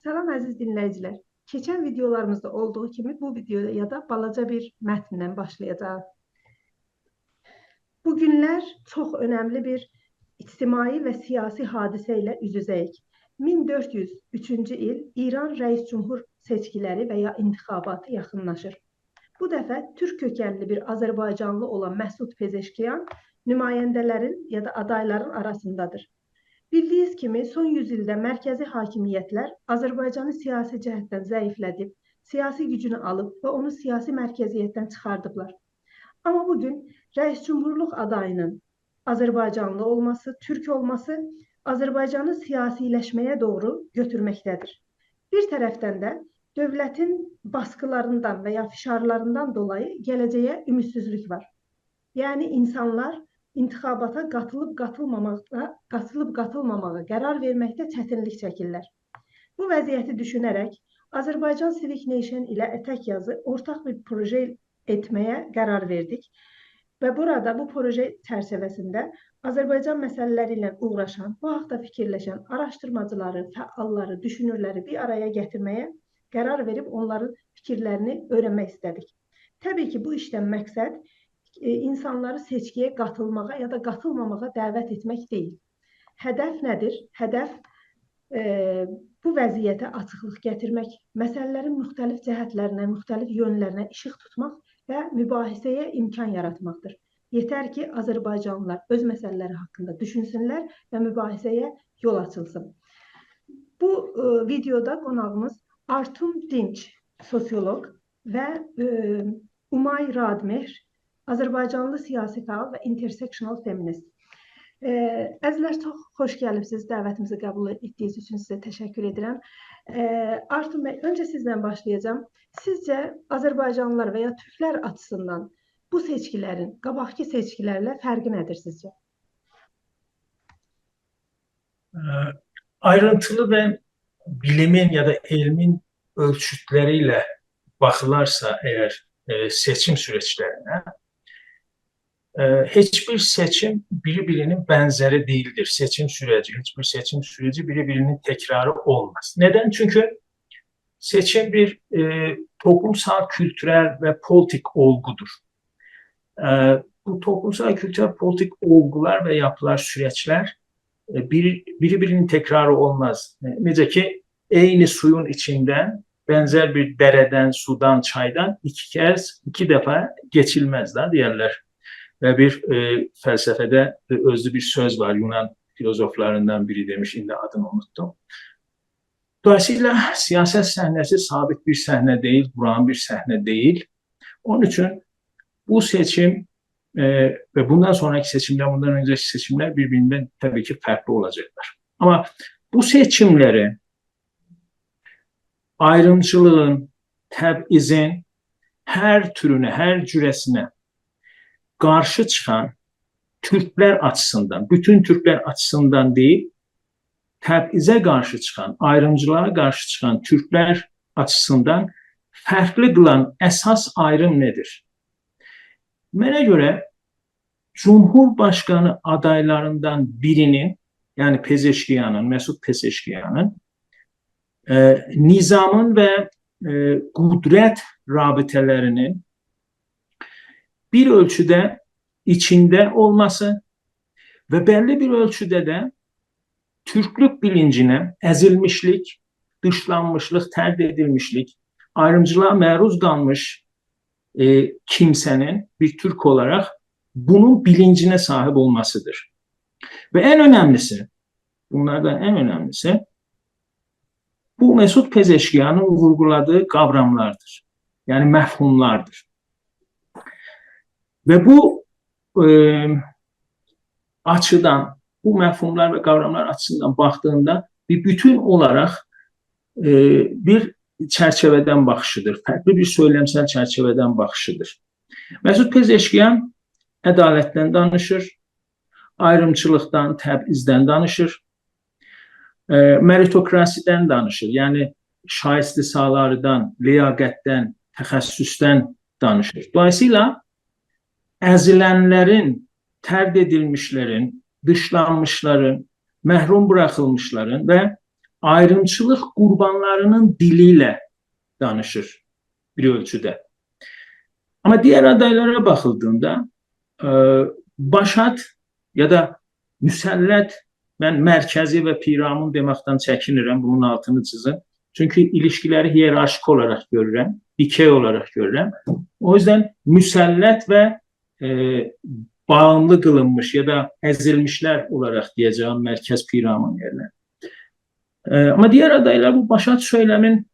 Salam əziz dinləyicilər. Keçən videolarımızda olduğu kimi bu videoya da balaca bir mətndən başlayacağıq. Bu günlər çox önəmli bir ictimai və siyasi hadisə ilə üz-üzəyik. 1403-cü il İran rəis cümhur seçkiləri və ya intixabatı yaxınlaşır. Bu dəfə türk kökənli bir Azərbaycanlı olan Məsud Pezeşkiyan nümayəndələrin ya da adayların arasındadır. Bildiyiniz kimi, son yüzildə mərkəzi hakimiyyətlər Azərbaycanı siyasi cəhətdən zəiflədib, siyasi gücünü alıb və onu siyasi mərkəziyyətdən çıxardıblar. Amma bugün rəis cümhurluq adayının Azərbaycanlı olması, türk olması Azərbaycanı siyasiləşməyə doğru götürməkdədir. Bir tərəfdən də dövlətin baskılarından və ya fişarlarından dolayı gələcəyə ümidsizlik var. Yəni insanlar intixabata qatılıb-qatılmamağa qərar verməkdə çətinlik çəkirlər. Bu vəziyyəti düşünərək Azərbaycan Civic Nation ilə Ətək Yazı ortaq bir proje etməyə qərar verdik və burada bu proje çərçivəsində Azərbaycan məsələləri ilə uğraşan, bu haqda fikirləşən araşdırmacıları, fəalları, düşünürləri bir araya gətirməyə qərar verib onların fikirlərini öyrənmək istədik. Təbii ki, bu işdən məqsəd insanları seçkiyə qatılmağa ya da qatılmamağa dəvət etmək deyil. Hədəf nədir? Hədəf bu vəziyyətə açıqlıq gətirmək, məsələlərin müxtəlif cəhətlərinə, müxtəlif yönlərinə işıq tutmaq və mübahisəyə imkan yaratmaqdır. Yetər ki, Azərbaycanlılar öz məsələləri haqqında düşünsünlər və mübahisəyə yol açılsın. Bu videoda qonağımız Artum Dinç, sosioloq və Umay Radmehr, Azərbaycanlı siyasi fəal və intersectional feminist. Əzizlər, çox xoş gəlibsiniz, dəvətimizi qəbul etdiyiniz üçün sizə təşəkkür edirəm. Artum bəy, öncə sizdən başlayacağım. Sizcə Azərbaycanlılar və ya türklər açısından bu seçkilərin qabaqki seçkilərlə fərqi nədir sizcə? Ayrıntılı və bilimin ya da elmin ölçütləri ilə baxılarsa əgər seçim süreçlərinə, heç bir seçim biri-birinin bənzəri deyildir. Seçim süreci, hiçbir seçim süreci biri-birinin tekrarı olmaz. Neden? Çünkü seçim bir toplumsal, kültürel ve politik olgudur. Bu toplumsal, kültürel, politik olgular ve yapılar, süreçler biri-birinin tekrarı olmaz. Necə ki, eyni suyun içinden, benzer bir dereden, sudan, çaydan iki defa geçilmez da deyərlər. Ve bir felsefede özlü bir söz var. Yunan filozoflarından biri demiş, indi adını unuttum. Dolayısıyla siyaset səhnəsi sabit bir səhnə değil, buran bir səhnə değil. Onun için bu seçim ve bundan sonraki seçimler, bundan önceki seçimler birbirinden tabii ki farklı olacaklar. Ama bu seçimleri ayrımcılığın, təbizin her türüne, her cüresine karşı çıkan Türkler açısından, bütün Türkler açısından değil, təbizə karşı çıkan, ayrımcılığa karşı çıkan Türkler açısından farklı kılan esas ayrım nedir? Mənə göre Cumhurbaşkanı adaylarından birinin, yani Pezeşkiyanın, Mesut Pezeşkiyanın nizamın ve kudret rabitelerinin bir ölçüde içinde olması ve belli bir ölçüde de Türklük bilincine ezilmişlik, dışlanmışlık, terk edilmişlik, ayrımcılığa məruz qalmış kimsenin bir Türk olarak bunun bilincine sahip olmasıdır. Ve en önemlisi, bunlardan en önemlisi, bu Mesut Pezeşkiyanın vurguladığı kavramlardır. Yani mefhumlardır. Ve bu açıdan, bu mefhumlar ve kavramlar açısından baktığında bir bütün olarak bir çerçeveden bakışıdır. Farklı bir söylemsel çerçeveden bakışıdır. Mesut Pezeşkiyan ədalətdən danışır, ayrımçılıqdan, təbizdən danışır, meritokrasiden danışır. Yani şaislisalardan, liyaqətdən, təxəssüsdən danışır. Dolayısıyla əzilənlərin, tərk edilmişlərin, dışlanmışların, məhrum bırakılmışların ve ayrımçılıq qurbanlarının dili ilə danışır bir ölçüdə. Amma digər adaylara baxıldığında Başat ya da müsəllət, mən mərkəzi və Piramun deməkdən çəkinirəm, bunun altını çizim. Çünki ilişkiləri hiyerarşik olaraq görürəm, dikey olaraq görürəm. O yüzden müsəllət və bağımlı qılınmış ya da əzilmişlər olaraq deyəcəyim mərkəz Piramun yerinə. Amma digər adaylar bu Başat söyləmin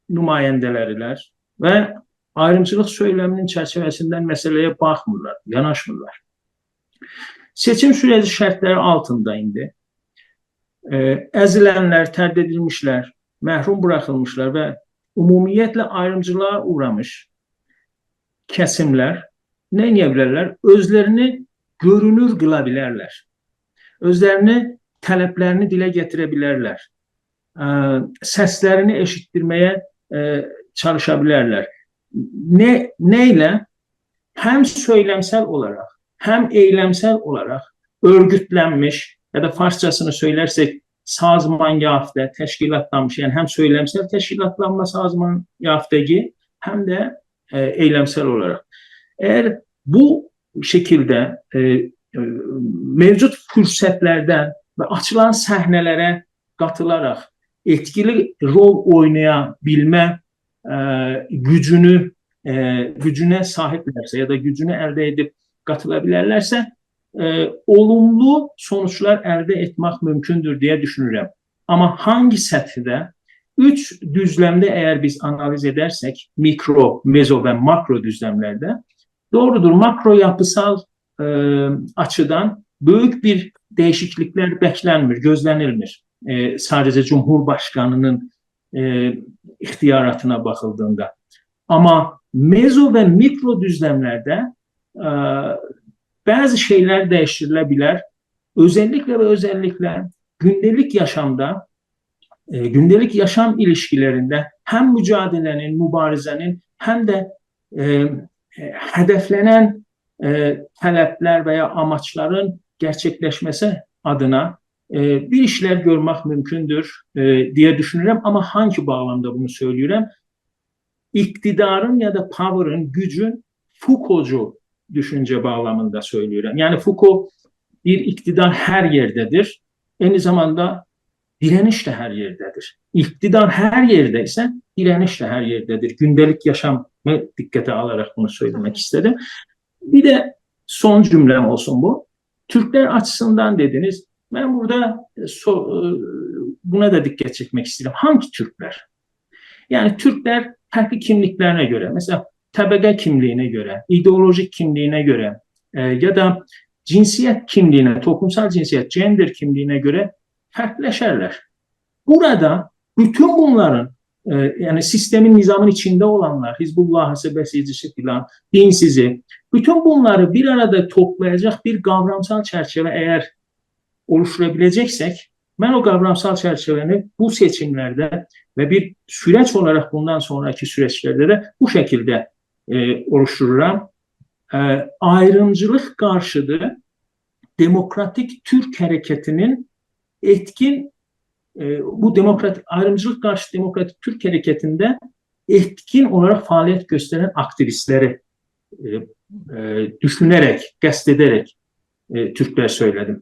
nümayəndələrilər və ayrımcılıq söyləminin çərçivəsindən məsələyə baxmırlar, yanaşmırlar. Seçim süreci şərtləri altında indi əzilənlər, tərd edilmişlər, məhrum buraxılmışlar və ümumiyyətlə ayrımcılığa uğramış kəsimlər nə edə bilərlər? Özlərini görünür qıla bilərlər. Özlərini, tələblərini dilə gətirə bilərlər. Səslərini eşitdirməyə çalışa bilərlər. Nə ilə? Həm söyləmsel olaraq, həm eyləmsel olaraq örgütlənmiş ya da farsçasını söylərsək sazman yaftə, təşkilatlanmış, yəni həm söyləmsel təşkilatlanma sazman yaftəgi, həm də eyləmsel olaraq. Əgər bu şəkildə mevcud fürsətlərdən və açılan səhnələrə qatılaraq etkili rol oynaya bilmə gücünə sahiblərsə ya da gücünü əldə edib qatıla bilərlərsə, olumlu sonuçlar əldə etmək mümkündür deyə düşünürəm. Amma hangi səthdə? 3 düzləmdə əgər biz analiz edərsək, mikro, mezo və makro düzləmlərdə, doğrudur, makro yapısal açıdan böyük bir dəyişikliklər bəklənmir, gözlənilmir. Sadəcə Cumhurbaşqanının ixtiyaratına baxıldığında. Amma mezo və mikro düzləmlərdə bəzi şeylər dəyişdirilə bilər. Özəlliklə gündəlik yaşamda, gündəlik yaşam ilişkilərində həm mücadilənin, mübarizənin, həm də hədəflənən tələblər və ya amaçların gerçəkləşməsi adına bir işlər görmək mümkündür deyə düşünürəm. Amma hangi bağlamda bunu söyləyirəm? İqtidarın ya da power'ın, gücün Foucault'cu düşüncə bağlamında söyləyirəm. Yəni Foucault bir iqtidar hər yerdədir, eyni zamanda direniş də hər yerdədir. İqtidar hər yerdə isə direniş də hər yerdədir. Gündəlik yaşamı diqqətə alaraq bunu söyləmək istədim. Bir də son cümləm olsun bu. Türklər açısından dediniz. Mən burada buna da diqqət çəkmək istəyirəm. Hangi Türklər? Yəni Türklər fərqli kimliklərinə görə, məsələn, təbəqə kimliyinə görə, ideolojik kimliyinə görə ya da cinsiyyət kimliyinə, toplumsal cinsiyyət, gender kimliyinə görə fərqləşərlər. Burada bütün bunların, yəni sistemin, nizamın içində olanlar, Hizbullah'ı, Bəsicisi filan, dinsizi, bütün bunları bir arada toplayacaq bir qavramsal çərçivə əgər oluştura biləcəksək, mən o qavramsal çərçivəni bu seçimlərdə və bir süreç olaraq bundan sonraki süreçlərdə də bu şəkildə oluştururam. Ayrımcılıq qarşıdır demokratik Türk hərəkətinin etkin, bu ayrımcılıq qarşı demokratik Türk hərəkətində etkin olaraq fəaliyyət göstərən aktivistləri düşünərək, qəsd edərək Türklər söylədim.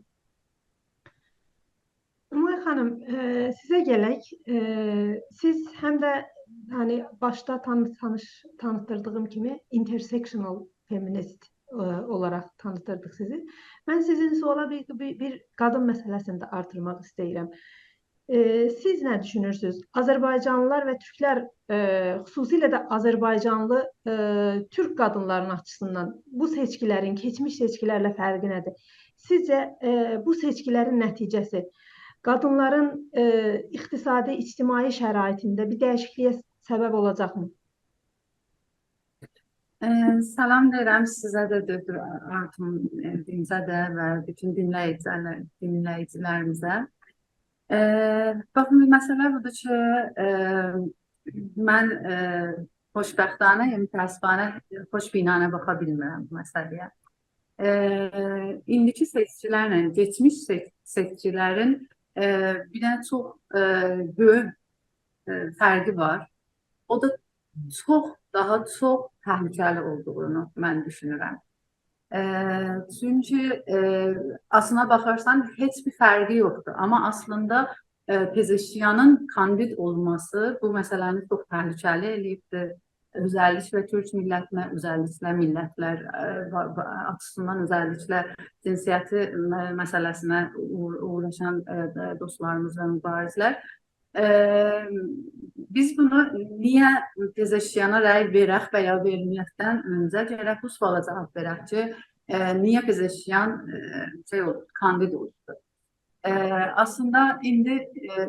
Umay xanım, sizə gələk. Siz həm də hani başda tanıtdırdığım kimi intersectional feminist olaraq tanıtdırdıq sizi. Mən sizin suala bir qadın məsələsində artırmaq istəyirəm. Siz nə düşünürsünüz? Azərbaycanlılar və Türklər, xüsusilə də Azərbaycanlı Türk qadınların açısından bu seçkilərin keçmiş seçkilərlə fərqi nədir? Sizcə bu seçkilərin nəticəsi qadınların iqtisadi, ictimai şəraitində bir dəyişikliyə səbəb olacaqmı? Salam deyirəm sizə də, Dr. Artum Dinizə də və bütün dinləyicilərimizə. Baxın, məsələ budur ki, mən xoşbəxtانه, yəni təəssüfانه, xoşbinanə baxa bilmirəm məsələyə. İndiki seçkilərlə geçmiş seçkilərin Bir dənə çox böyük fərqi var. O da daha çox təhlükəli olduğunu mən düşünürəm. Çünki aslına baxarsan heç bir fərqi yoxdur. Amma aslında pezeşkiyanın kandid olması bu məsələni çox təhlükəli eləyibdir. Özəlliklə Türk millətinə, özəlliklə millətlər açısından, özəlliklə cinsiyyəti məsələsinə uğraşan dostlarımız və mübarizlər. Biz bunu niyə pezeşkiyana rəy verək və ya verməkdən öncə gərək bu suala cavab verək ki, niyə pezeşkiyan kandid oldu? Aslında indi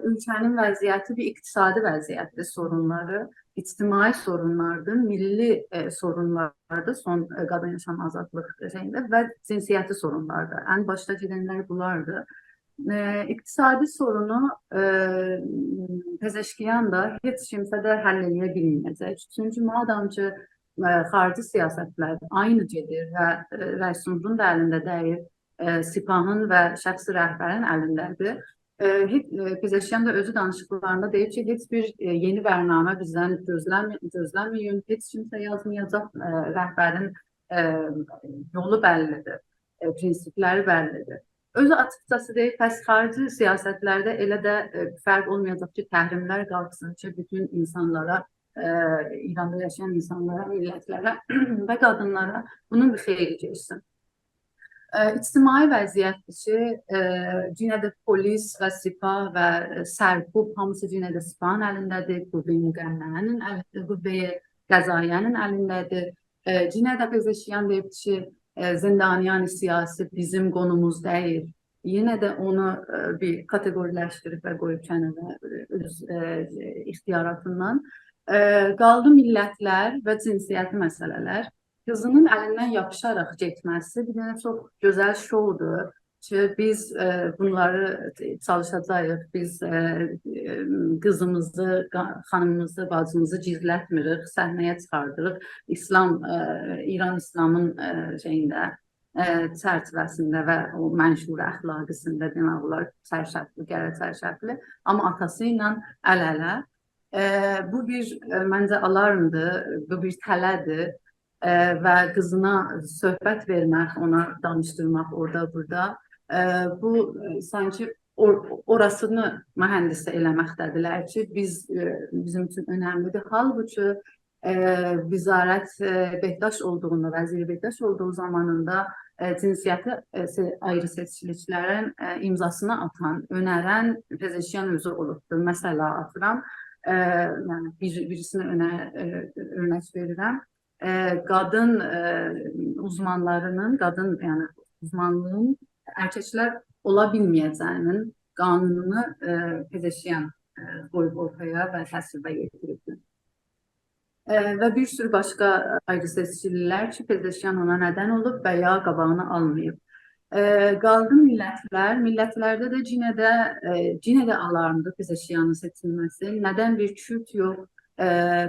ülkənin vəziyyəti bir iqtisadi vəziyyətdir, sorunları, ictimai sorunlardır, milli sorunlardır, son qadın yaşam azadlıq şeyində və cinsiyyəti sorunlardır. Ən başda gedənlər bunlardır. İqtisadi sorunu pezeşkiyan da heç kimsə də həll edə bilməyəcək. Çünki madam ki, xarici siyasətlər aynı gedir və rəisunun da əlində deyil, Sipahın və şəxsi rəhbərin əlindədir. Pezeşkiyan da özü danışıqlarında deyib ki, heç bir yeni bərnamə bizdən gözləməyin, heç kimsə yazmayacaq, rəhbərin yolu bəllidir, prinsipləri bəllidir. Özü açıqcası deyib, bəs xarici siyasətlərdə elə də fərq olmayacaq ki, təhrimlər qalxsın ki, bütün insanlara, İranda yaşayan insanlara, millətlərə və qadınlara bunun bir xeyri geçsin. İctimai vəziyyətdir ki, yenə də polis və Sipah və Sərkub hamısı yenə də Sipahın əlindədir, Qüvvəyi Müqənnənin əlindədir, Qüvvəyi Qəzaiyənin əlindədir. Yenə də pezeşkiyan deyib ki, Zindaniyan siyasi bizim qonumuz deyil. Yenə də onu bir kateqoriləşdirib və qoyub kənara öz ixtiyaratından. Qaldı millətlər və cinsiyyəti məsələlər. Qızının əlindən yapışaraq getməsi bir dənə çox gözəl şoudur ki, biz bunları çalışacağıq, biz qızımızı, xanımımızı, bacımızı gizlətmirik, səhnəyə çıxardırıq. İran İslamın çərçivəsində və o mənşur əxlaqisində demək olar sərşəfli, qərə sərşəfli, amma atası ilə əl-ələ. Bu bir məncə alarmdır, bu bir tələdir. Və qızına söhbət vermək, ona danışdırmaq orada burada. Bu sanki orasını mühəndislə eləməkdədirlər ki, bizim üçün önəmlidir. Halbuki Vizarət Behdaş olduğunda, Vəzir Behdaş olduğu zamanında cinsiyyəti ayrı seçkiliklərin imzasını atan, önərən pezeşkiyan özü olubdur. Məsələ atıram, birisini örnək verirəm. Qadın uzmanlarının, yəni uzmanlığın erkəklər ola bilməyəcəyinin qanununu pezeşkiyan qoyub ortaya və təsvibə yetiribdir. Və bir sürü başqa ayrı seçkililər ki, pezeşkiyan ona nədən olub və ya qabağını almayıb. Qaldı millətlərdə də yenə də alarmdır pezeşkiyanın seçilməsi. Nədən bir Kürt yox,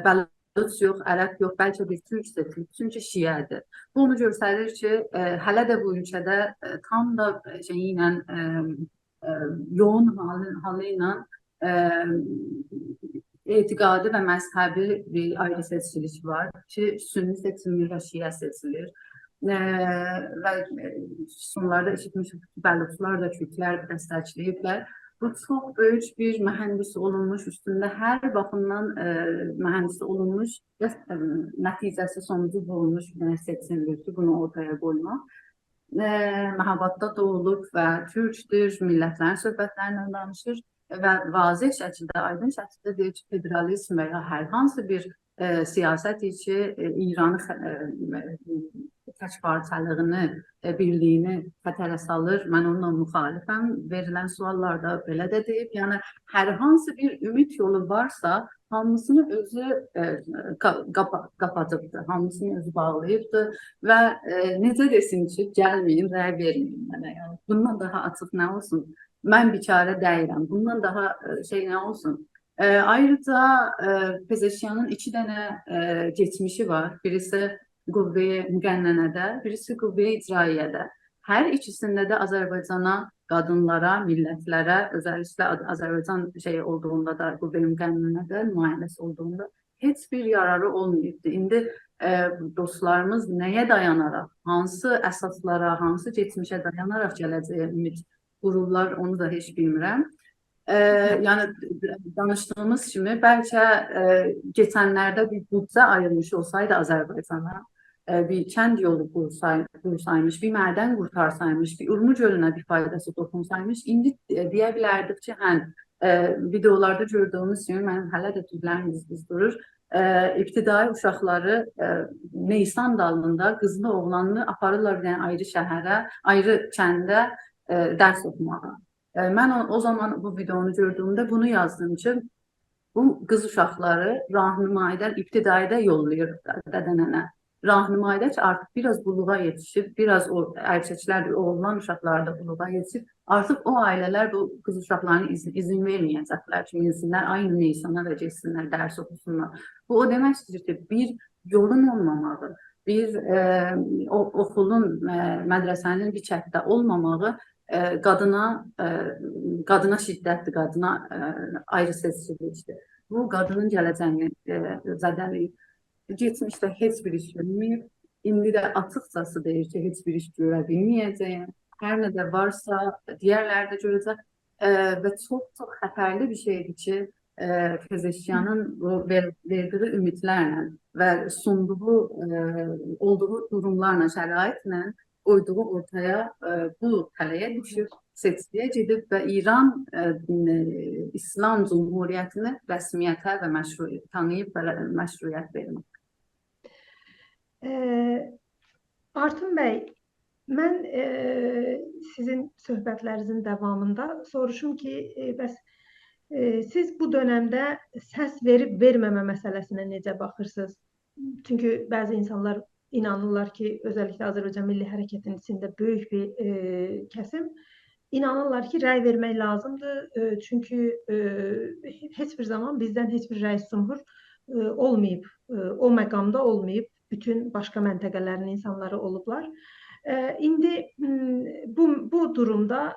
Bəluç yox, Ərəb yox, bəlkə bir Türk seçilib, çünki şiədir. Bu onu göstərir ki, hələ də bu ölkədə tam da yoğun halı ilə etiqadi və məzhəbi bir ayrı seçkilik var ki, sünni seçilir və şiə seçilir. Və sonlarda eşitmişik ki, Bəluçlar da Kürtlər dəstəkləyiblər. Bu çox böyük bir mühəndis olunmuş, üstündə hər baxımdan mühəndis olunmuş və nəticəsi sonucu bulunmuş bir seçimdir ki, bunu ortaya qoymaq. Məhabbatda doğulub və Türkdür, millətlərin söhbətlərindən danışır və vazih şəkildə, aydın şəkildə deyir ki, federalizm və ya hər hansı bir siyasət ki, İranı təkparçalığını, birliyini xətərə salır. Mən onunla müxalifəm. Verilən suallarda belə də deyib. Yəni, hər hansı bir ümid yolu varsa, hamısını özü qapatıbdır, hamısını özü bağlayıbdır və necə desin ki, gəlməyin, rəy verməyin mənə. Bundan daha açıq nə olsun? Mən bikarə deyirəm. Bundan daha nə olsun? Ayrıca pezeşkiyanın 2 dənə geçmişi var. Birisi Qüvvəyi Müqənnənədə, birisi Qüvvəyi İcraiyyədə. Hər ikisində də Azərbaycana qadınlara, millətlərə, özəlliklə Azərbaycan şey olduğunda da, bu benim qənununa da nümayəndəsi olduğunda heç bir yararı olmayıbdı. İndi dostlarımız nəyə dayanaraq, hansı əsaslara, hansı keçmişə dayanaraq gələcəyə ümid qururlar, onu da heç bilmirəm. Yəni danışdığımız kimi bəlkə keçənlərdə bir büdcə ayırmış olsaydı Azərbaycana, bir kənd yolu qursaymış, bir mədən qurtarsaymış, bir Urmu gölünə bir faydası dokunsaymış, indi deyə bilərdik ki, videolarda gördüyümüz kimi mənim hələ də tüylərim biz durur. İbtidai uşaqları Neysan dalında qızlı oğlanını aparırlar bir dənə ayrı şəhərə, ayrı kəndə dərs oxumağa. Mən o zaman bu videonu gördüyümdə bunu yazdım ki, bu qız uşaqları rahnumayədən ibtidaidə yollayır dədənənə. Rahnumayədə ki, artıq biraz buluğa yetişib, biraz o erkəklər, oğlan uşaqları da buluğa yetişib, artıq o ailələr bu qız uşaqlarına izin verməyəcəklər ki, minsinlər, aynı Neysana da geçsinlər, dərs oxusunlar. Bu o deməkdir ki, bir yolun olmamağı, bir okulun, mədrəsənin bir çətdə olmamağı qadına şiddətdir, qadına ayrı seçicilikdir. Bu, qadının gələcəyini zədələyib. Geçmişdə heç bir iş görməyib, indi də açıqcası deyir ki, heç bir iş görə bilməyəcəyim. Hər nə də varsa, digərləri də görəcək və çox xətərli bir şeydir ki, Pezeşkiyanın verdiği ümidlərlə və sunduğu, olduğu durumlarla, şəraitlə qoyduğu ortaya bu tələyə düşür, seçkiyə gedib və İran İslam Cumhuriyyətini rəsmiyyətə və tanıyıb və məşruiyyət vermək. Artun bəy, mən sizin söhbətlərinizin davamında soruşum ki, bəs siz bu dönemdə səs verib verməmə məsələsinə necə baxırsınız? Çünki bəzi insanlar inanırlar ki, özellikle Azərbaycan Milli Hərəkətinin içində böyük bir kəsim inanırlar ki, rəy vermək lazımdır. Çünki heç bir zaman bizdən heç bir rəis cumhur olmayıb, o məqamda olmayıb. Bütün başqa məntəqələrin insanları olublar. İndi bu durumda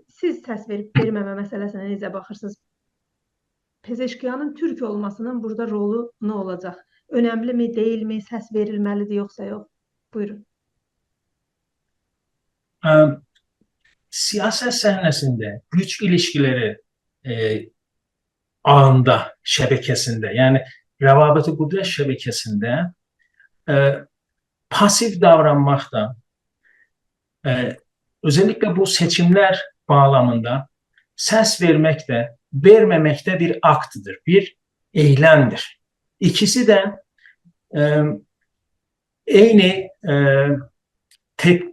siz səs verib verməmə məsələsinə necə baxırsınız? Pezeşkiyanın Türk olmasının burada rolu nə olacaq? Önemli mi, değil mi? Səs verilməlidir, yoxsa yox? Buyurun. Siyaset səhnəsində güç ilişkiləri ağında, şəbəkəsində, yəni rəvabət-i qüdrət şəbəkəsində pasif davranmaqda, özellikle bu seçimler bağlamında səs vermək də, verməmək də bir aktıdır, bir eylemdir. İkisi de eyni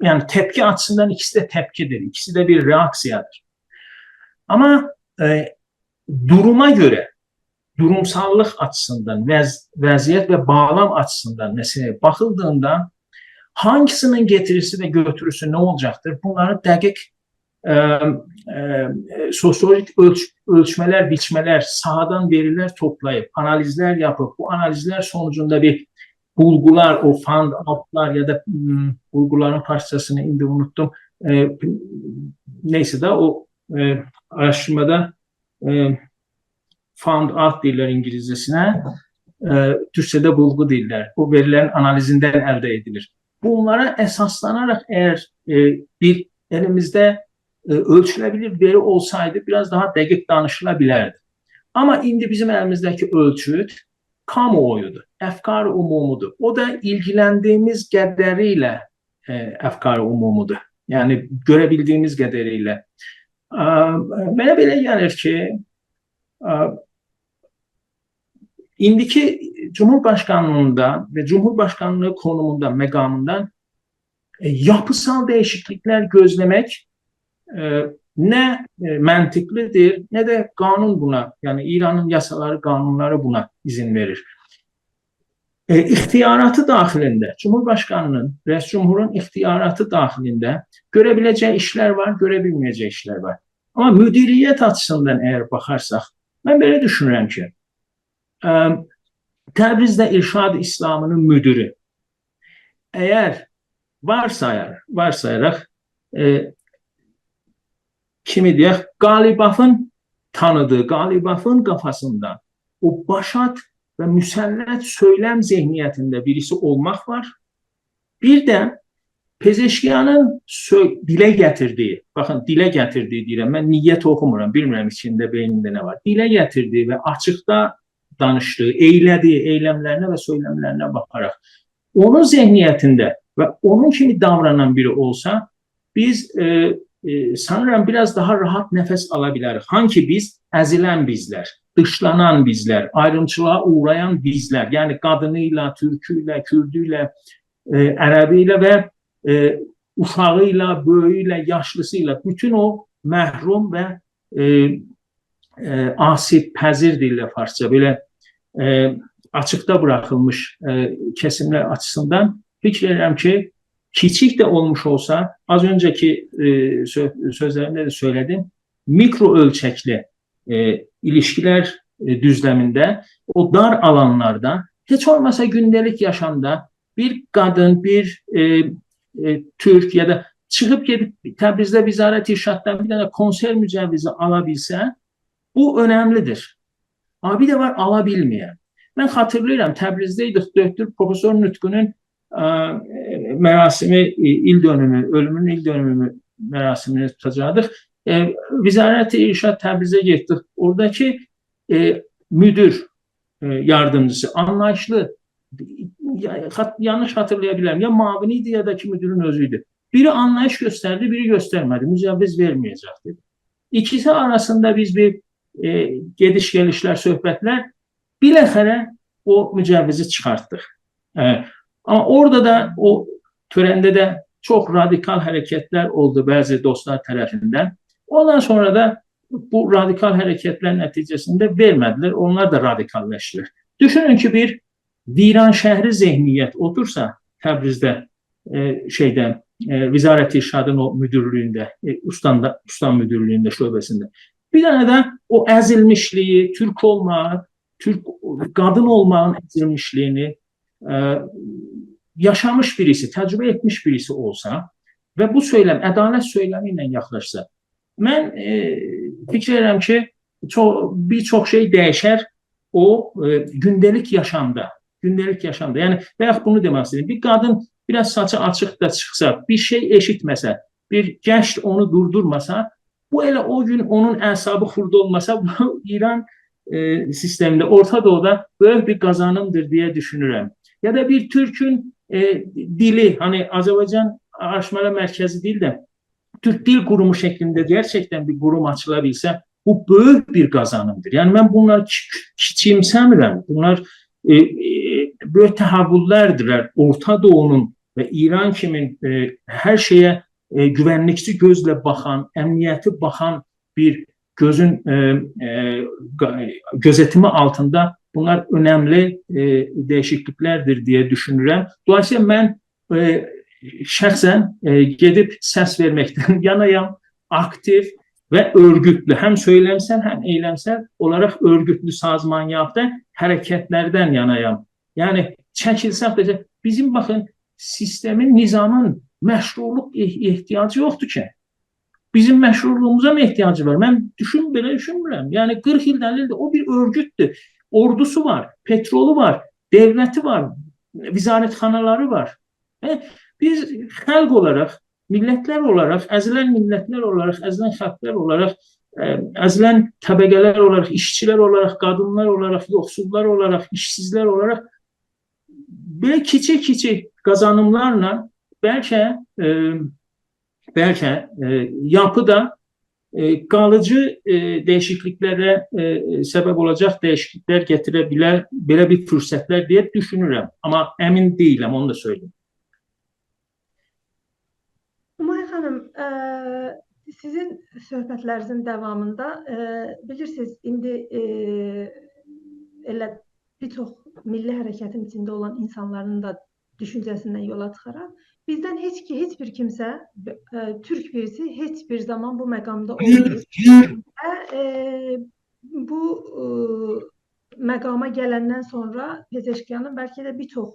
yani tepki açısından ikisi de tepkidir. İkisi de bir reaksiyadır. Ama duruma göre, durumsallıq açısından, vəziyyət və bağlam açısından meseleye bakıldığında hangisinin getirisi ve götürüsü ne olacaktır? Bunları dəqiq sosyolojik ölçmeler, biçmeler, sahadan veriler toplayıp, analizler yapıp, bu analizler sonucunda bir bulgular, o fund outlar ya da bulguların parçasını indi unuttum. Neyse de o araştırmada found out deyirlər İngilizcesine, Türkçe'de bulgu deyirlər. O verilerin analizinden elde edilir. Bunlara esaslanarak eğer bir elimizde ölçülebilir veri olsaydı biraz daha dəqiq danışılabilirdi. Ama indi bizim elimizdeki ölçüt kamuoyudur, əfkar-ı umumudur. O da ilgilendiğimiz qədəriyle əfkar-ı umumudur. Yani görebildiğimiz qədəriyle. Mənə belə gəlir ki, indiki Cumhurbaşkanlığında ve Cumhurbaşkanlığı konumunda, məqamından yapısal değişiklikler gözlemek ne mantıklıdır ne de kanun buna, yani İran'ın yasaları, kanunları buna izin verir. İxtiyaratı daxilində, Cumhurbaşkanının, Rəis Cumhurun ixtiyaratı daxilində görebileceği işler var, görebilmeyeceği işler var. Ama müdiriyyət açısından eğer bakarsak, ben böyle düşünürüm ki, Təbrizdə İrşad İslamının müdürü eğer varsayaraq kimi deyək, Qalibafın tanıdığı, Qalibafın kafasında o başat ve müsəllat söylem zihniyyətində birisi olmaq var. Bir də Pezeşkiyanın dilə gətirdiyi, baxın, dilə gətirdiyi deyirəm, mən niyyət oxumuram, bilmirəm içində, beynində nə var. Dilə gətirdiyi və açıqda danışdığı, eylədiyi eylemlərinə və söylemlərinə baxaraq, onun zihniyyətində və onun kimi davranan biri olsa, biz sanıram biraz daha rahat nəfəs ala bilərik. Hangi biz? Əzilən bizlər, dışlanan bizlər, ayrımçılığa uğrayan bizlər, yəni qadınıyla, türküylə, kürdüylə, ərəbiylə və uşağıyla, böyüyüyle, yaşlısıyla bütün o məhrum və asib, pəzir dillə farsça belə açıqda bırakılmış kesimler açısından fikir edirəm ki, kiçik de olmuş olsa, az önceki sözlerimde de söyledim, mikro ölçekli ilişkiler düzleminde, o dar alanlarda, hiç olmasa gündelik yaşamda bir kadın, bir Türk ya da çıxıb gedib Təbrizdə Vizarət İrşaddan bir dənə konser mücəvizi alabilsə, bu önemlidir. Ama bir de var alabilmeyen. Ben hatırlıyorum, Təbrizdeydik, Döktür Profesör Nutku'nun merasimi, il dönümü, ölümünün il dönümü merasimini tutacaqdıq. Vizarət İrşad Təbrizə getdik. Oradaki müdür yardımcısı, anlayışlı, yanlış hatırlayabilirim. Ya maviniydi ya da ki müdürün özüydü. Biri anlayış gösterdi, biri göstermedi. Mücevviz vermeyecek dedi. İkisi arasında biz bir gediş gelişler, söhbetler bilahare o mücevvizi çıkarttık. Ama orada da o törende de çok radikal hareketler oldu bazı dostlar tarafından. Ondan sonra da bu radikal hareketler neticesinde vermediler. Onlar da radikalleştiler. Düşünün ki bir Viran şəhri zehniyyət otursa Təbrizdə Vizarət İrşadın o müdürlüyündə, Ustan müdürlüyündə, şöbəsində. Bir dənə də o əzilmişliyi, Türk olmaq, qadın olmağın əzilmişliyini yaşamış birisi, təcrübə etmiş birisi olsa və bu söyləm, ədalət söyləmi ilə yaxlaşsa, mən fikir edirəm ki, bir çox şey dəyişər o gündelik yaşamda. Gündelik yaşamda. Yani belki bunu demek istedim. Bir kadın biraz saçı açık da çıksa, bir şey eşitmese, bir genç onu durdurmasa, bu ele o gün onun əsabı xurda olmasa, bu İran sisteminde, Orta Doğu'da böyle bir kazanımdır diye düşünürüm. Ya da bir Türk'ün dili, hani Azerbaycan Araştırmalar Merkezi değil de Türk Dil Kurumu şeklinde gerçekten bir kurum açılabilse, bu büyük bir kazanımdır. Yani ben bunları kiçimsemirəm. Bunlar böyle təhavvüllərdirlər. Orta Doğu'nun ve İran kimin her şeye güvenlikçi gözle bakan, emniyeti bakan bir gözün gözetimi altında bunlar önemli değişikliklerdir diye düşünürəm. Dolayısıyla ben şəxsən gedib səs verməkdən yanayam, aktif ve örgütlü, hem söylemsel hem eylemsel olarak örgütlü sazmanyafta hareketlerden yanayam. Yani çəkilsək də bizim bakın sistemin, nizamın məşruluq ihtiyacı yoktur ki. Bizim məşruluğumuza mı ihtiyacı var? Ben belə düşünmürəm. Yani 40 ildən ildə o bir örgüttür. Ordusu var, petrolu var, devleti var, vizarətxanaları var. Biz xalq olarak, milletler olarak, əzilən millətlər olarak, əzilən xalqlar olarak, əzilən təbəqələr olarak, işçiler olarak, kadınlar olarak, yoxsullar olarak, işsizler olarak böyle kiçik kazanımlarla belki yapıda kalıcı değişikliklere sebep olacak değişiklikler getirebilir, böyle bir fürsətlər diye düşünürüm. Ama emin değilim, onu da söyleyeyim. Umay xanım, sizin söhbətlərinizin davamında bilirsiniz, indi elə bir çox milli hərəkətin içində olan insanların da düşüncəsindən yola çıxaraq, bizdən heç bir kimsə, Türk birisi heç bir zaman bu məqamda olmayıb. Və bu məqama gələndən sonra Pezeşkiyanın bəlkə də bir çox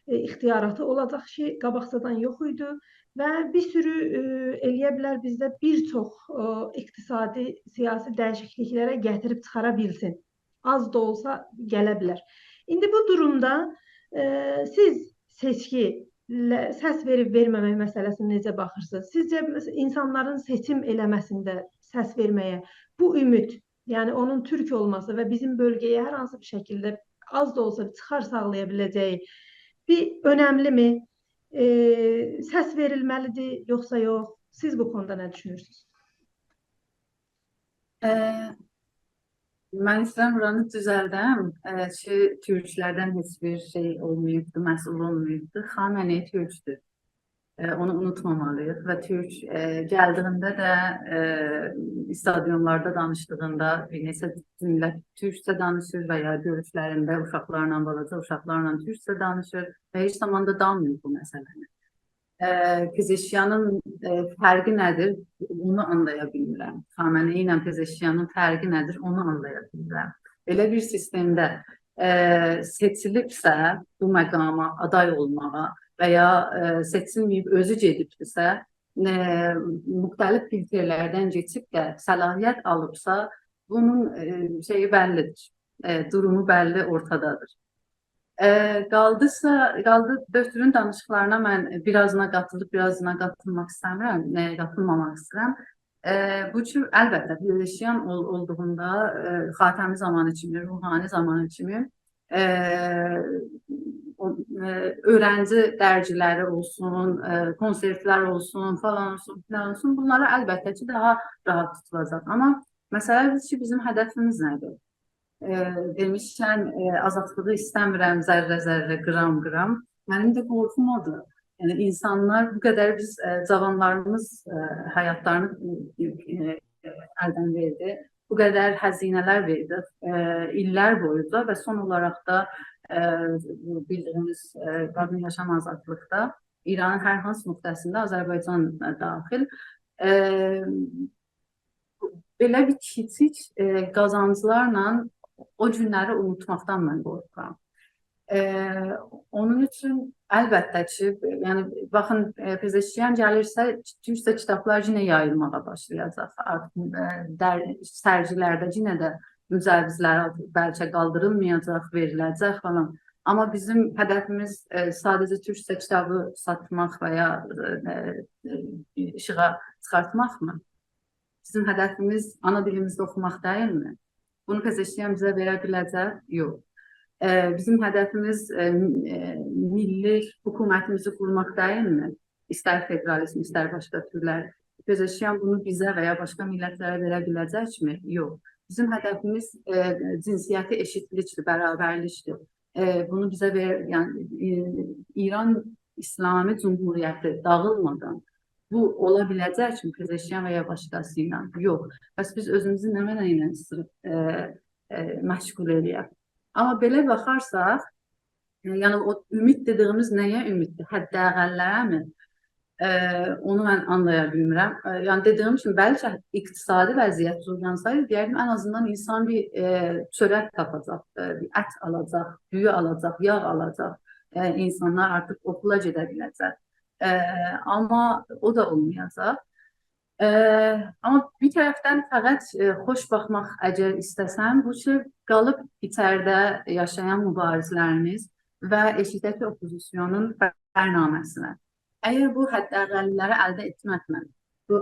ixtiyaratı olacaq ki, qabaqcadan yox idi. və bir sürü eləyə bilər bizdə bir çox iqtisadi, siyasi dəyişikliklərə gətirib çıxara bilsin. Az da olsa gələ bilər. İndi bu durumda siz seçki, səs verib verməmək məsələsinə necə baxırsınız? Sizcə insanların seçim eləməsində səs verməyə bu ümid, yəni onun türk olması və bizim bölgəyə hər hansı bir şəkildə az da olsa çıxar sağlaya biləcəyi bir önəmlimi? Səs verilməlidir, yoxsa yox? Siz bu konuda nə düşünürsünüz? Mən istəyirəm buranı düzəldəm. Türklərdən heç bir şey olmayıbdı, məhsul olmayıbdı. Xamenei türkdür. Onu unutmamalıyıq və Türk gəldiyində də stadionlarda danışdığında bir neçə millət türkcə danışır və ya görüşlərində uşaqlarla, balaca uşaqlarla türkcə danışır və heç zaman da danmıyor bu məsələni. Pezeşiyanın fərqi nədir? Onu anlaya bilmirəm. Xamenei ilə Pezeşiyanın fərqi nədir? Onu anlaya bilmirəm. Belə bir sistemdə seçilibsə bu məqama aday olmağa və ya seçilməyib özü gedibdirsə, müxtəlif filtrlərdən keçib də səlahiyyət alıbsa, bunun şeyi bəllidir, durumu bəlli ortadadır. Qaldı döktürün danışıqlarına mən birazına qatılıb, birazına qatılmaq istəmirəm, qatılmamaq istəyirəm. Bu üçün əlbəttə Pezeşiyan olduğunda Xatəmi zamanı kimi, ruhani zamanı kimi öğrenci dərgiləri olsun, konsertlər olsun, falan olsun, filan olsun. Bunlara əlbəttə ki, daha rahat tutulacaq. Amma məsələdir ki, bizim hədəfimiz nədir? Demişkən, azadlığı istəmirəm zərrə-zərrə, qram-qram. Mənim də qorxum odur. Yəni, insanlar bu qədər biz cavanlarımız həyatlarını əldən verdi. Bu qədər həzinələr verdi illər boyunca və son olaraq da bildiğimiz qadın yaşam azadlıqda İranın hər hansı nöqtəsində Azərbaycan daxil belə bir kiçik qazanclarla o günləri unutmaqdan mən qorxuram. Onun üçün əlbəttə ki, yəni baxın, Pezeşiyan gəlirsə, türkcə kitablar yenə yayılmağa başlayacaq. Artıq sərgilərdə yenə də mücavizlər bəlkə qaldırılmayacaq, veriləcək falan. Amma bizim hədəfimiz sadəcə türkcə kitabı satmaq və ya işığa çıxartmaqmı? Bizim hədəfimiz ana dilimizdə oxumaq deyilmi? Bunu Pezeşiyan bizə verə biləcək? Yox. Bizim hədəfimiz milli hökumətimizi qurmaq deyilmi? İstər federalizm, istər başqa türlər. Pezeşiyan bunu bizə və ya başqa millətlərə verə biləcəkmi? Yox. Bizim hədəfimiz cinsiyyəti eşitlikdir, bərabərlikdir. Bunu bizə yəni İran İslami Cumhuriyyəti dağılmadan bu ola biləcəkmi Pezeşiyan və ya başqası ilə? Yox. Bəs biz özümüzü nə mənə ilə məşğul eləyək? Amma belə baxarsaq, yəni o ümid dediyimiz nəyə ümiddir? Həddəğəllərəmi? Onu mən anlaya bilmirəm. Yəni dediyim kimi, bəlkə iqtisadi vəziyyət zorlansaydı, deyərdim, ən azından insan bir çörək tapacaq, bir ət alacaq, düyü alacaq, yağ alacaq. İnsanlar artıq okula gedə biləcək. Amma o da olmayacaq. Amma bir tərəfdən fəqət xoş baxmaq əgər istəsəm, bu ki, qalıb içəridə yaşayan mübarizlərimiz və eşitdəki opozisyonun bərnaməsinə. Əgər bu həddəğəlləri əldə etməklə, bu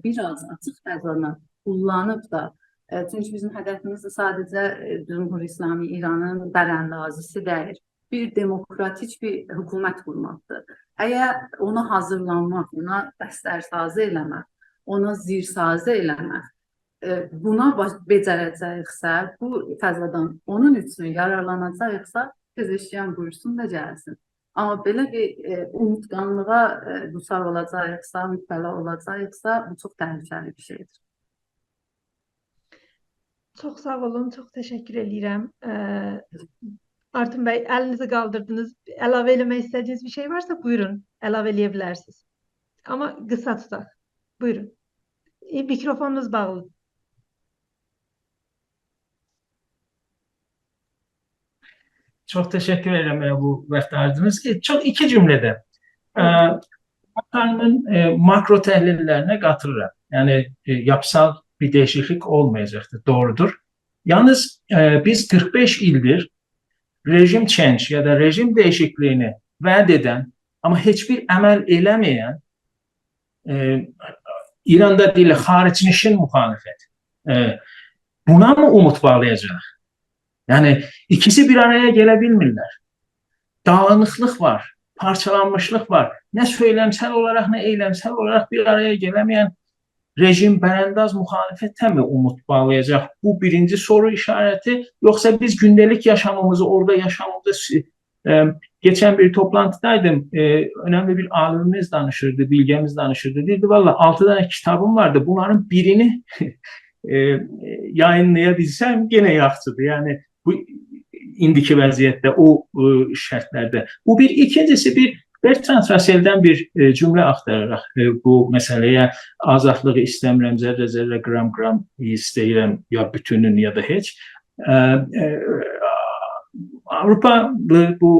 biraz açıq fəzana kullanıb da, çünki bizim hədəfimiz sadəcə Cumhur İslami İranın bərəndazisi deyil, bir demokratik bir hökumət qurmaqdır. Əgər ona hazırlanmaq, ona bəstərsazı eləmək, ona zirsazı eləmək, buna becərəcəksə, bu fəzadan onun üçün yararlanacaqsa, Pezeşiyan buyursun da gəlsin. Amma belə bir unutqanlığa düçar olacaqsa, mübtəla olacaqsa, bu çox təhlükəli bir şeydir. Çox sağ olun, çox təşəkkür edirəm. Artun bəy, əlinizi qaldırdınız. Əlavə eləmək istədiyiniz bir şey varsa, buyurun, əlavə eləyə bilərsiniz. Amma qısa tutaq. Buyurun. Mikrofonunuz bağlı. Çok teşekkür ederim bu vaxt ayırdınız. Çok iki cümlede. Bakanın makro təhlillərinə qatılıram. Yəni yapısal bir değişiklik olmayacaqdır, doğrudur. Yalnız biz 45 ildir rejim change ya da rejim değişikliğini vəd edən, amma heç bir əməl eləməyən İranda deyilə xaricnişin muhalefet. Buna mı umut bağlayacaq? Yani ikisi bir araya gelebilmirlər. Dağınıqlıq var, parçalanmışlıq var. Ne söylemsel olarak ne eylemsel olarak bir araya gelemeyen rejim bərəndaz muhalefete mi umut bağlayacaq? Bu birinci soru işareti. Yoksa biz gündelik yaşamımızı, orada yaşamımızı geçen bir toplantıdaydım. Önemli bir alimimiz danışırdı, bilgemiz danışırdı. Dedi valla 6 tane kitabım vardı. Bunların birini yayınlayabilsem gene yaxşıdır. Yani bu indiki vəziyyətdə, o şərtlərdə. Bu bir. İkincisi bir Bertrand Russell'dən bir cümlə axtararaq bu məsələyə azadlığı istəmirəm, zərrə qram istəyirəm ya bütünün ya da heç. Avrupalı bu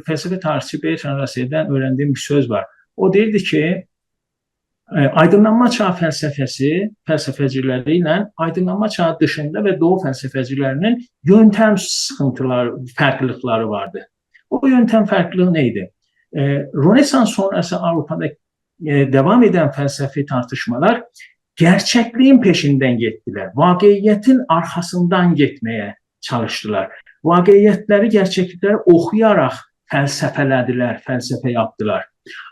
fəlsəfə tarixçi Bertrand Russell'dən öyrəndiyim bir söz var. O deyirdi ki, aydınlanma çağı fəlsəfəciləri ilə aydınlanma çağı dışında və doğu fəlsəfəcilərinin yöntem sıxıntıları, fərqlilikləri vardı. O yöntem fərqliliği neydi? Rönesans sonrası Avrupa'da devam eden felsefi tartışmalar gerçekliğin peşinden gittiler. Vakiyetin arkasından gitmeye çalıştılar. Vakiyetleri, gerçeklikleri okuyarak felsefelediler, felsefe yaptılar.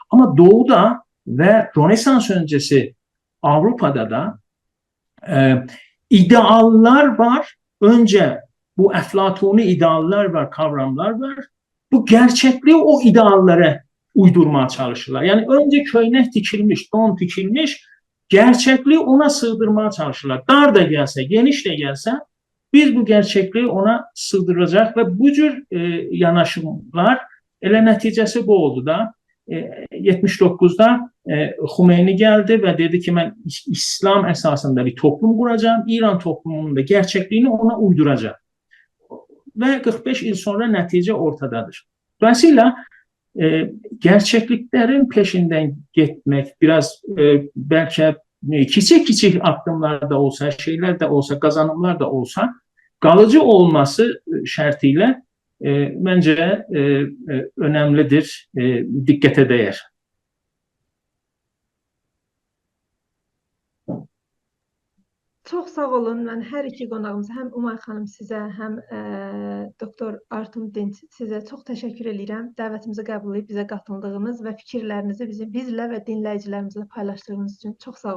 Ama Doğu'da ve Rönesans öncesi Avrupa'da da ideallar var. Önce bu eflatuni ideallar var, kavramlar var. Bu gerçekliği o ideallara uydurmaya çalışırlar. Yani önce köynek dikilmiş, don dikilmiş, gerçekliği ona sığdırmaya çalışırlar. Dar da gelse, geniş de gelse biz bu gerçekliği ona sığdıracak ve bu cür yanaşımlar elə nəticəsi bu oldu da 79'da Xomeyni geldi ve dedi ki ben İslam esasında bir toplum kuracağım. İran toplumunun da gerçekliğini ona uyduracağım. Ve 45 yıl sonra nəticə ortadadır. Dolayısıyla gerçekliklerin peşinden gitmek biraz belki küçük addımlar da olsa, şeyler de olsa, kazanımlar da olsa kalıcı olması şartıyla bence önemlidir, dikkate değer. Çox sağ olun. Mən hər iki qonağımıza, həm Umay xanım sizə, həm doktor Artum Dinç sizə çox təşəkkür edirəm. Dəvətimizi qəbul edib bizə qatıldığınız və fikirlərinizi bizlə və dinləyicilərimizlə paylaşdığınız üçün çox sağ olun.